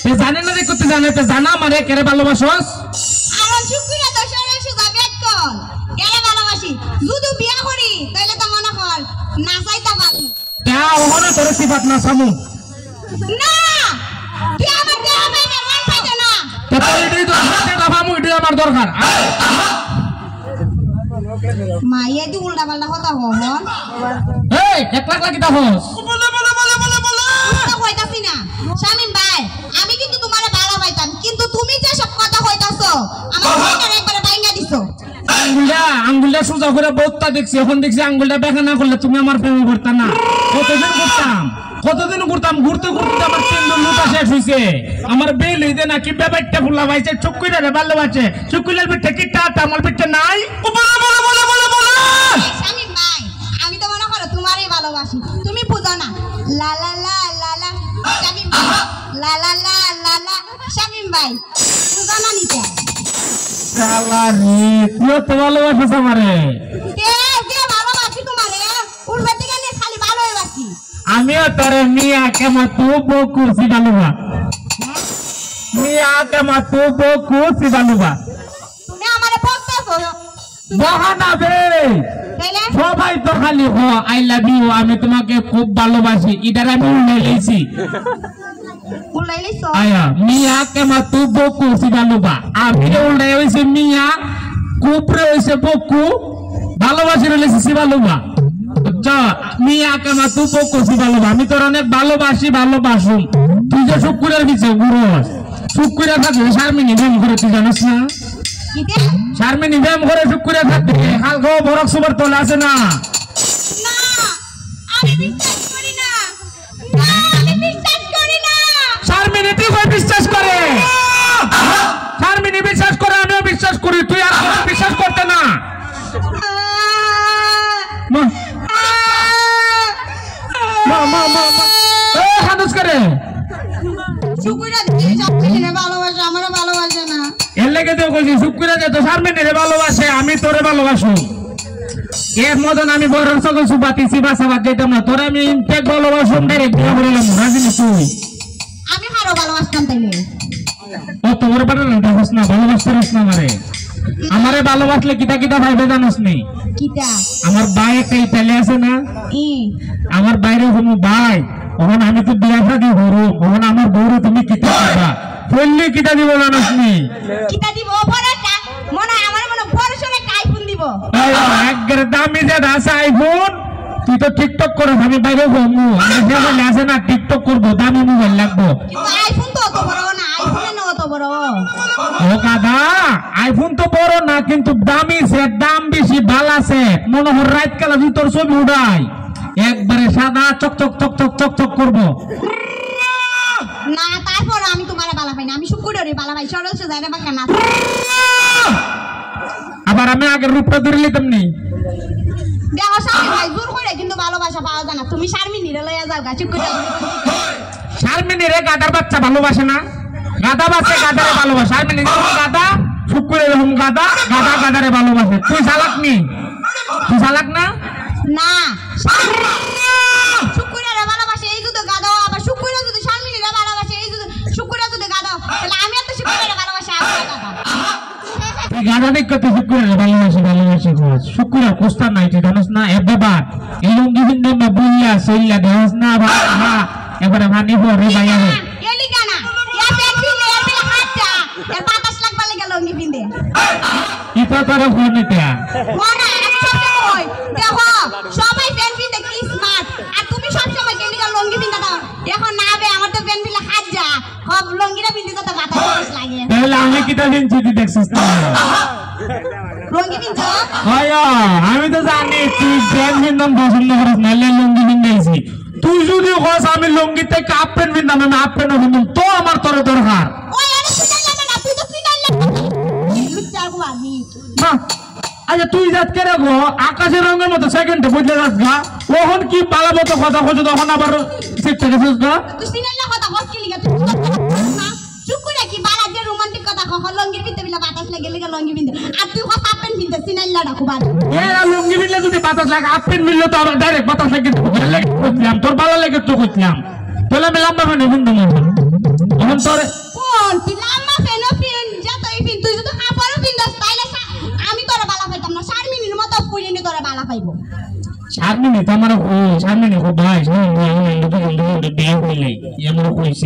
তে জানে না রে করতে জানে তে জানা আমারে কেরে ভালোবাসোস আমার শুক্রিয়া তো সরে সুদা বেক কল কেরে ভালোবাসি যদি বিয়া করি তাইলে তো মনে কর না চাইতা পারি তা ওহনে তোর সিফাত না সামু না তুই আমার দেহ ভাঙে মন পাইতে না তো এটাই তো হাতে দাফামু এটাই আমার দরকার মাইয়া দি উল্টা পাল্টা কথা হন এই একলা একলা কিতা হস বলে কথা কইতাছি না শামিম ভাই আমি কিন্তু তোমারে ভালো পাইতাম কিন্তু তুমি যে সব কথা কইতাছো আমার মনের একবারে ভাঙা দিছো আঙ্গুলটা সোজা করে বহুতটা দেখছি এখন দেখছি আঙ্গুলটা বেঁকা না করলে তুমি আমার প্রেমে করতা না কতদিন করতাম ঘুরতে ঘুরতে আমার তিনজন লুটা শেষ হয়েছে আমার বেল হইতে নাকি ব্যাপারটা ফুলা পাইছে চুক্কুইটা ভালোবাসে চুক্কুইলার পিঠে কি টাটা আমার পিঠে নাই শামিম ভাই আমি তো মনে করো তোমারই ভালোবাসি তুমি বুঝো না লা লা লা লা লা শামিম ভাই লা লা লা লা লা শামিম ভাই বুঝো না নিতে শালা রে তুই তো ভালোবাসিস আমারে কে ভালোবাসি তোমারে উড়বে থেকে নিয়ে খালি ভালোবাসি আমিও তোরে মিয়া কেমন তু বকু সিবালুবা মিয়া কেমন তু বকু সিবালুবা তুমি আমারে বকতেছো বহানা বে তাইলে সবাই তো খালি হ আই লাভ ইউ আমি তোমাকে খুব ভালোবাসি ইদার আমি উড়ে গেছি উড়াইলিছো আয়া মিয়া কেমন তু বকু সিবালুবা আমি উড়ে হইছে মিয়া কুপরে হইছে বকু ভালোবাসি রইছে সিবালুবা বুঝছো মিয়া কেমন তু বকু সিবালুবা আমি তোর অনেক ভালোবাসি ভালোবাসুম তুই যে শুকুরের বিছে গুরুস শুকুরের কাছে শারমিনী প্রেম করে তুই জানিস না কিতে শারমিনী প্রেম করে শুকুরের কাছে কালকে বরক সুবার তোলা আছে না না আমি বিশ্বাস করি না না আমি বিশ্বাস করি না শারমিনী তুই কই বিশ্বাস করে শারমিনী বিশ্বাস করে আমিও বিশ্বাস করি তুই আর আমার বিশ্বাস করতে না মা মা মা মা এ হানুস করে শুকুরা দিদি সবকিছু ভালোবাসে আমারও ভালোবাসে না এর লেগে তো কইছি শুকুরা যে তো শারমিনী রে ভালোবাসে আমি তোরে ভালোবাসি এর মতন আমি বরং সকল সুবাতি সিবাসাবাদ যেতাম না তোরে আমি ইনটেক ভালোবাসুম ডাইরেক্ট বিয়ে করিলাম রাজিনি তুই আমি আরো ভালোবাসতাম তাইলে ও তোর বাড়ি না দেখছ না ভালোবাসছিস না আমারে ভালোবাসলে কিটা কিটা ভাইবে জানোস নি কিটা আমার ভাই একটা ইতালি আছে না ই আমার বাইরে কোনো ভাই ওখানে আমি তো বিয়া শাদি হরু ওখানে আমার বউরে তুমি কিটা দিবা বললে কিটা দিব জানোস নি কিটা দিব বড়টা মনে আমার মনে বড় সরে আইফোন দিব একবারে দামি যে আছে আইফোন তুই তো টিকটক করছ আমি বাইরে ঘুমু আমি যে বলে আছে না টিকটক করবো দামি মোবাইল লাগবো কিন্তু আইফোন তো অত বড় না আইফোন না অত বড় ও গাদা আইফোন তো বড় না কিন্তু দামি সেট দাম বেশি ভালো সেট মনে হয় রাত কালা তুই তোর ছবি উড়াই একবারে সাদা চকচক চকচক চকচক করবো না তারপর আমি তোমারে বালা পাই না আমি শুকুরে বালা পাই সরল সে যাইরা বাকা না আবার আমি আগের রূপটা ধরে নিতাম নি দেখো শামিম ভাই জোর করে কিন্তু ভালোবাসা পাওয়া যায় না তুমি শারমিনী রে লইয়া যাও গা শুকুরে শারমিনী রে গাদার বাচ্চা ভালোবাসে না গাদা বাচ্চা গাদারে ভালোবাসে শারমিনী যখন গাদা শুকুরে যখন গাদা গাদা গাদারে ভালোবাসে তুই চালাক নি তুই চালাক না না শুকুরে রে ভালোবাসে এই যদি গাদাও আবার শুকুরে যদি শারমিনী রে ভালোবাসে এই যদি শুকুরে যদি গাদাও তাহলে আমি এত শুকুরে রে ভালোবাসি আর গাদা তুই গাদা দেখ কত শুকুরে রে ভালোবাসে শুকুরে কোস্তা নাই তুই জানিস না এ বাবা এই লুঙ্গি বিন্দু না বুইয়া সইলা দেহস না বাবা এবারে মানি পরে ভাইয়া রে এলি গানা এ পেন্সিল এ পেলা হাতটা এর বাতাস লাগবা লাগা লঙ্গি পিন্দে ইতো করে ফোন নিতে মনা আমি সবসময় কই দেখো সবাই পেন পিন্দে কি স্মার্ট আর তুমি সবসময় গেলি গা লঙ্গি পিন্দা দাও এখন না বে আমার তো পেন পিলা হাত যা সব লঙ্গিরা পিন্দে তো বাতাস লাগে তাহলে আমি কিটা দিনছি তুই দেখছিস না লঙ্গি পিন্দো আয়া আমি তো জানি তুই পেন বিন্দম পছন্দ করিস না লুঙ্গি পিন্দাইছি তুই যদি কস আমি লুঙ্গিতে কাপ পেন বিন্দাম আমি হাফ পেন বিন্দাম তো আমার তোর দরকার ওই আরে সিনাইলা না তুই তো সিনাইলা লুচ্চা গুয়ানি না আচ্ছা তুই যাত কে রাখো আকাশের রঙের মতো সেকেন্ডে বদলে যাস গা ওখন কি পালা মতো কথা কইছো তখন আবার সেটটা গেছিস গা তুই সিনাইলা কথা কস কি লিগা তুই না শুকুরে কি বালা যে রোমান্টিক কথা কহ লঙ্গির পিন্দে বিলা বাতাস লাগে লিগা লঙ্গি পিন্দে আর তুই কস আপেন পিন্দে সিনাইলা ডাকু বাদ এ লুঙ্গি বিনলে যদি বাতাস লাগে হাফ পেন বিনলে তো আবার ডাইরেক্ট বাতাস লাগে কইলাম তোর ভালো লাগে তো কইলাম তাহলে আমি লম্বা মানে বিন্দু মন এখন তোর কোন তুই লাম্বা ফেনো ফিন যতই ফিন তুই যদি কাপড়ও পিনদাস তাইলে আমি তোরা বালা পাইতাম না 4 মিনিটের মতো পুইনি তোরা বালা পাইবো সামনে নি তোমার ও সামনে নি ও ভাই সামনে নি বিয়ে হইলে এমন কইছে